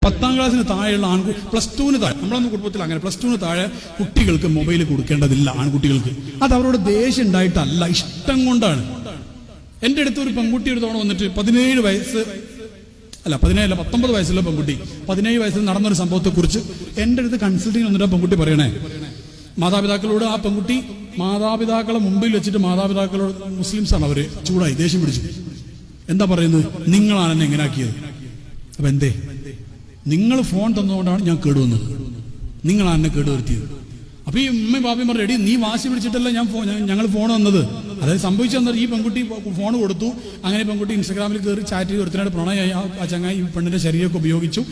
10ാം ക്ലാസ്സിന് താഴെയുള്ള പ്ലസ് 2-ന് താഴെ, നമ്മളൊന്നും കുടുംബത്തിൽ അങ്ങനെ പ്ലസ് 2-ന് താഴെ കുട്ടികൾക്ക് മൊബൈൽ കൊടുക്കേണ്ടതില്ല. ആൺകുട്ടികൾക്ക് അത് അവരോട് ദേഷ്യം ഉണ്ടായിട്ടല്ല, ഇഷ്ടം കൊണ്ടാണ്. എൻ്റെ അടുത്ത് ഒരു പെൺകുട്ടി ഒരു തവണ വന്നിട്ട് 17 വയസ്സ് അല്ല 19 വയസ്സുള്ള പെൺകുട്ടി 17 വയസ്സിൽ നടന്നൊരു സംഭവത്തെക്കുറിച്ച് എൻ്റെ അടുത്ത് കൺസൾട്ടിങ് വന്നിട്ട് ആ പെൺകുട്ടി പറയണേ, മാതാപിതാക്കളോട് ആ പെൺകുട്ടി മാതാപിതാക്കളെ മുമ്പിൽ വെച്ചിട്ട് മാതാപിതാക്കളോട്, മുസ്ലിംസാണ് അവര്, ചൂടായി ദേഷ്യം പിടിച്ചു. എന്താ പറയുന്നത്, നിങ്ങളാണ് എന്നെ എങ്ങനെ ആക്കിയത്. അപ്പൊ എന്തേ, നിങ്ങൾ ഫോൺ തന്നുകൊണ്ടാണ് ഞാൻ കേടുവന്നത്, നിങ്ങളാണ് എന്നെ കേടുവരുത്തിയത്. അപ്പൊ ഈ ഉമ്മയും ബാബയും പറഞ്ഞു, എടി നീ വാശി പിടിച്ചിട്ടല്ല ഞങ്ങൾ ഫോൺ വന്നത്. അതായത് സംഭവിച്ചെന്നാൽ ഈ പെൺകുട്ടി ഫോൺ കൊടുത്തു, അങ്ങനെ പെൺകുട്ടി ഇൻസ്റ്റാഗ്രാമിൽ കയറി ചാറ്റ് ചെയ്ത് ഒരുത്തനായിട്ട് പ്രണയമായി. ആ ചങ്ങായി ഈ പെണ്ണിന്റെ ശരീരമൊക്കെ ഉപയോഗിച്ചു,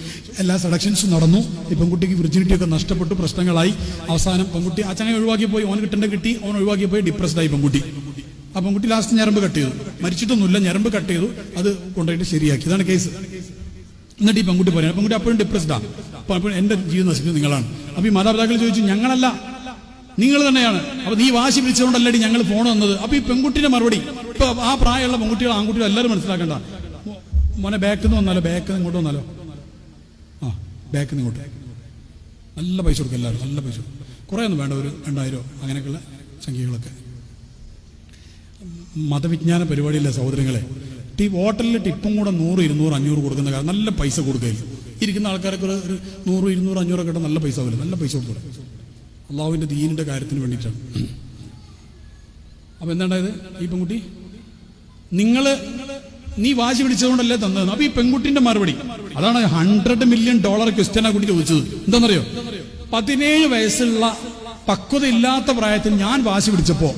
എല്ലാ സെഡക്ഷൻസും നടന്നു. ഈ പെൺകുട്ടിക്ക് വിർജിനിറ്റിയൊക്കെ നഷ്ടപ്പെട്ടു, പ്രശ്നങ്ങളായി. അവസാനം പെൺകുട്ടി ആ ചങ്ങായി ഒഴിവാക്കി പോയി, ഓൻ കിട്ടേണ്ട കിട്ടി, ഓൻ ഒഴിവാക്കി പോയി, ഡിപ്രസ്ഡ് ആയി പെൺകുട്ടി. ആ പെൺകുട്ടി ലാസ്റ്റ് ഞരമ്പ് കട്ട് ചെയ്തു, മരിച്ചിട്ടൊന്നുമില്ല, ഞരമ്പ് കട്ട് ചെയ്തു, അത് കൊണ്ടുപോയിട്ട് ശരിയാക്കി. ഇതാണ് കേസ്. എന്നിട്ട് ഈ പെൺകുട്ടി പറയാം, പെൺകുട്ടി അപ്പോഴും ഡിപ്രസ്ഡാ, അപ്പോൾ എന്റെ ജീവിതം നശിക്കുന്നത് നിങ്ങളാണ്. അപ്പൊ ഈ മാതാപിതാക്കൾ ചോദിച്ചു, ഞങ്ങളല്ല, നിങ്ങൾ തന്നെയാണ്. അപ്പൊ നീ വാശി പിടിച്ചുകൊണ്ടല്ലടി ഞങ്ങൾ ഫോൺ വന്നത്. അപ്പൊ ഈ പെൺകുട്ടിയുടെ മറുപടി, ഇപ്പൊ ആ പ്രായമുള്ള പെൺകുട്ടികൾ ആൺകുട്ടികൾ എല്ലാവരും മനസ്സിലാക്കണ്ട, മോനെ ബാക്കിൽ നിന്ന് വന്നാലോ, ബാക്കിൽ നിന്ന് ഇങ്ങോട്ട് വന്നാലോ, ആ ബാക്കിൽ നിന്ന് ഇങ്ങോട്ട്, നല്ല പൈസ കൊടുക്കും എല്ലാവരും, നല്ല പൈസ കൊടുക്കും, കുറേ ഒന്നും വേണ്ട, ഒരു 2000 അങ്ങനെയൊക്കെയുള്ള സംഖ്യകളൊക്കെ. മതവിജ്ഞാന പരിപാടിയില്ല സഹോദരങ്ങളെ. ഹോട്ടലിൽ ടിപ്പും കൂടെ 100, 200, 500 കൊടുക്കുന്ന കാര്യം, നല്ല പൈസ കൊടുക്കുകയില്ല. ഇരിക്കുന്ന ആൾക്കാരൊക്കെ ഒരു 100, 200, 500 ഒക്കെ നല്ല പൈസ ആവില്ല, നല്ല പൈസ കൊടുക്കും അള്ളാഹുവിന്റെ ദീനിന്റെ കാര്യത്തിന് വേണ്ടിയിട്ടാണ്. അപ്പൊ എന്താണ്ടായത്, ഈ പെൺകുട്ടി നീ വാശി പിടിച്ചതുകൊണ്ടല്ലേ തന്നത്. അപ്പൊ ഈ പെൺകുട്ടിന്റെ മറുപടി അതാണ് $100 മില്യൺ ക്വസ്റ്റ്യൻ ആ കുട്ടി ചോദിച്ചത്. എന്താണെന്നറിയോ, 17 വയസ്സുള്ള പക്വത ഇല്ലാത്ത പ്രായത്തിൽ ഞാൻ വാശി പിടിച്ചപ്പോ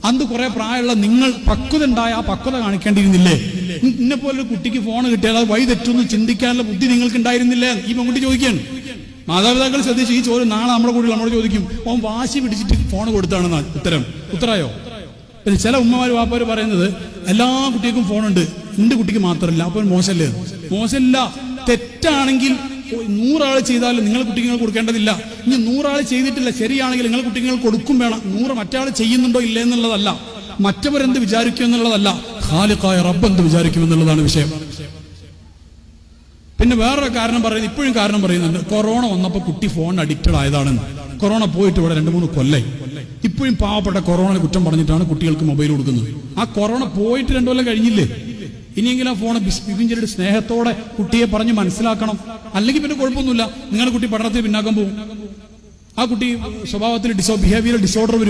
അന്ന് കുറെ പ്രായമുള്ള നിങ്ങൾ പക്വത ഉണ്ടായ ആ പക്വത കാണിക്കേണ്ടിയിരുന്നില്ലേ? ഇന്നെ പോലൊരു കുട്ടിക്ക് ഫോൺ കിട്ടിയാൽ അത് വഴി തെറ്റൊന്നും ചിന്തിക്കാനുള്ള ബുദ്ധി നിങ്ങൾക്ക് ഉണ്ടായിരുന്നില്ലേ? ഈ പെൺകുട്ടി ചോദിക്കുകയാണ്. മാതാപിതാക്കൾ ശ്രദ്ധിച്ച് ഈ ചോദ്യം നാളെ നമ്മുടെ കൂടെ നമ്മളോട് ചോദിക്കും, ഓൻ വാശി പിടിച്ചിട്ട് ഫോൺ കൊടുത്താണെന്നാ ഉത്തരായോ? പിന്നെ ചില ഉമ്മമാര് വാപ്പാര് പറയുന്നത്, എല്ലാ കുട്ടികൾക്കും ഫോണുണ്ട്, എന്റെ കുട്ടിക്ക് മാത്രമല്ല, അപ്പോൾ മോശമല്ലേ? മോശമില്ല, തെറ്റാണെങ്കിൽ 100 ആൾ ചെയ്താലും നിങ്ങൾ കുട്ടികൾ കൊടുക്കേണ്ടതില്ല. ഇനി 100 ആൾ ചെയ്തിട്ടില്ല ശരിയാണെങ്കിൽ നിങ്ങൾ കുട്ടികൾ കൊടുക്കും വേണം. 100 മറ്റാൾ ചെയ്യുന്നുണ്ടോ ഇല്ല എന്നുള്ളതല്ല, മറ്റവരെന്ത് വിചാരിക്കും എന്നുള്ളതല്ല, ഖാലിഖായ റബ്ബ് എന്ത് വിചാരിക്കും എന്നുള്ളതാണ് വിഷയം. പിന്നെ വേറൊരു കാരണം പറയുന്നത്, ഇപ്പോഴും കാരണം പറയുന്നുണ്ട്, കൊറോണ വന്നപ്പോൾ കുട്ടി ഫോൺ അഡിക്റ്റഡ് ആയതാണെന്ന്. കൊറോണ പോയിട്ട് ഇവിടെ 2-3 കൊല്ലായി, ഇപ്പോഴും പാവപ്പെട്ട കൊറോണ കുറ്റം പറഞ്ഞിട്ടാണ് കുട്ടികൾക്ക് മൊബൈൽ കൊടുക്കുന്നത്. ആ കൊറോണ പോയിട്ട് 2 കൊല്ലം കഴിഞ്ഞില്ലേ? ഇനിയെങ്കിലും ആ ഫോണ് ബിബിഞ്ചരുടെ സ്നേഹത്തോടെ കുട്ടിയെ പറഞ്ഞ് മനസ്സിലാക്കണം. അല്ലെങ്കിൽ പിന്നെ കുഴപ്പമൊന്നുമില്ല, നിങ്ങളുടെ കുട്ടി പഠനത്തിൽ പിന്നാക്കം പോകും, ആ കുട്ടി സ്വഭാവത്തിൽ ബിഹേവിയറൽ ഡിസോർഡർ വരും.